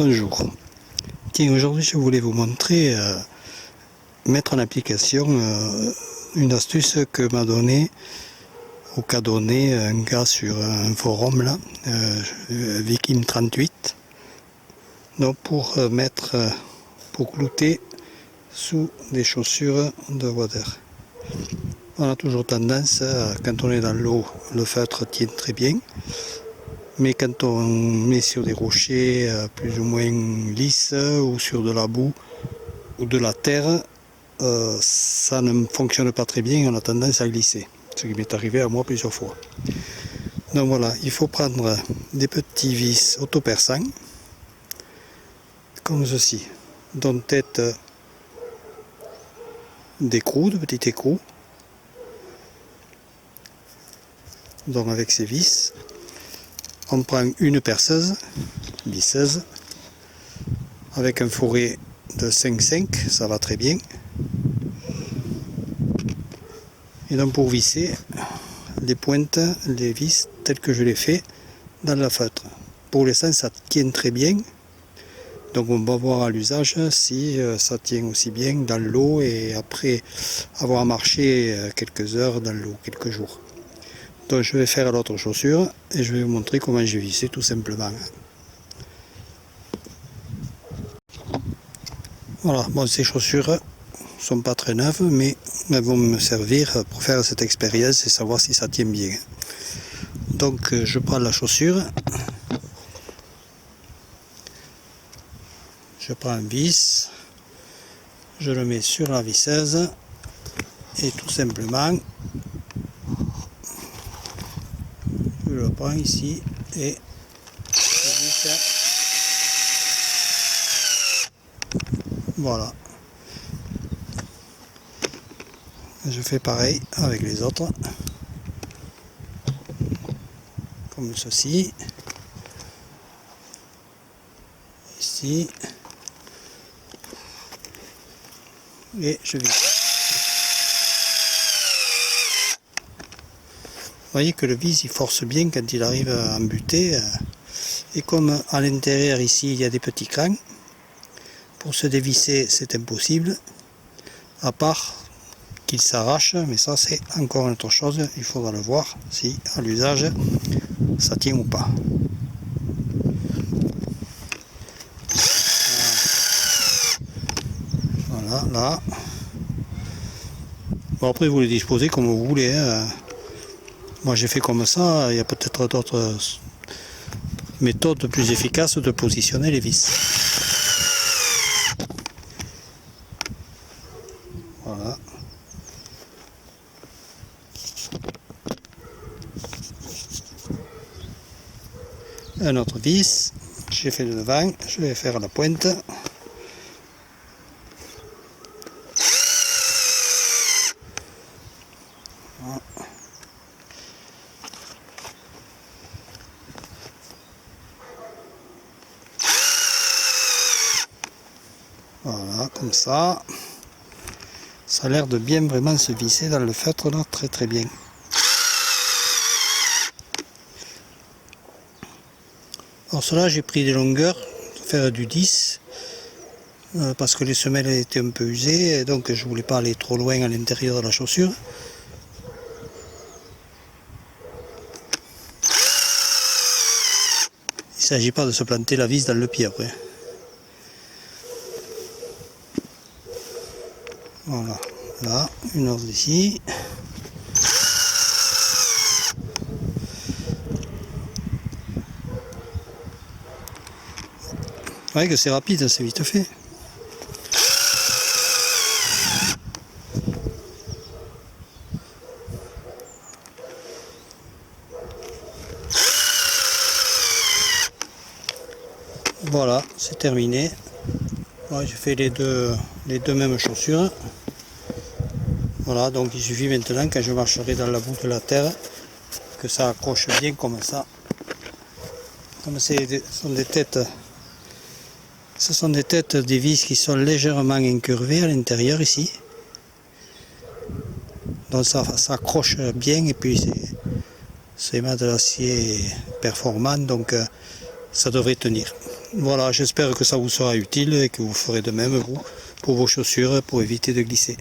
Bonjour. Tiens, aujourd'hui je voulais vous montrer, mettre en application une astuce que m'a donné ou qu'a donné un gars sur un forum là, Viking38. Donc pour pour clouter sous des chaussures de water. On a toujours tendance, quand on est dans l'eau, le feutre tient très bien. Mais quand on met sur des rochers plus ou moins lisses ou sur de la boue ou de la terre, ça ne fonctionne pas très bien et on a tendance à glisser. Ce qui m'est arrivé à moi plusieurs fois. Donc voilà, il faut prendre des petits vis autoperçants, comme ceci, dont tête d'écrou, de petit écrou. Donc avec ces vis, on prend une perceuse, visseuse, avec un fourré de 5,5, ça va très bien. Et donc pour visser les pointes, les vis telles que je les fais dans la feutre. Pour l'instant ça tient très bien, donc on va voir à l'usage si ça tient aussi bien dans l'eau et après avoir marché quelques heures dans l'eau, quelques jours. Donc je vais faire l'autre chaussure et je vais vous montrer comment j'ai vissé tout simplement. Voilà, bon, ces chaussures sont pas très neuves, mais elles vont me servir pour faire cette expérience et savoir si ça tient bien. Donc je prends la chaussure, je prends un vis, je le mets sur la visseuse et tout simplement je le prends ici et je visse. Voilà. Je fais pareil avec les autres, comme ceci, ici, et je visse. Vous voyez que le vis il force bien quand il arrive à embuter, et comme à l'intérieur ici il y a des petits crans, pour se dévisser c'est impossible, à part qu'il s'arrache, mais ça c'est encore une autre chose, il faudra le voir si à l'usage ça tient ou pas. Voilà, là. Bon après vous les disposez comme vous voulez, hein. Moi j'ai fait comme ça, il y a peut-être d'autres méthodes plus efficaces de positionner les vis. Voilà. Un autre vis, j'ai fait le devant, je vais faire la pointe. Voilà, comme ça. Ça a l'air de bien vraiment se visser dans le feutre là, très très bien. Alors cela j'ai pris des longueurs, faire du 10, parce que les semelles étaient un peu usées, et donc je voulais pas aller trop loin à l'intérieur de la chaussure. Il ne s'agit pas de se planter la vis dans le pied après. Voilà, là, une autre ici. Vous voyez que c'est rapide, c'est vite fait. Voilà, c'est terminé. Moi, j'ai fait les deux mêmes chaussures. Voilà, donc il suffit maintenant quand je marcherai dans la boue de la terre que ça accroche bien comme ça. Comme ce sont des têtes des vis qui sont légèrement incurvées à l'intérieur ici. Donc ça accroche bien et puis c'est de l'acier performant, donc ça devrait tenir. Voilà, j'espère que ça vous sera utile et que vous ferez de même vous pour vos chaussures pour éviter de glisser.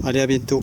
Allez, à bientôt.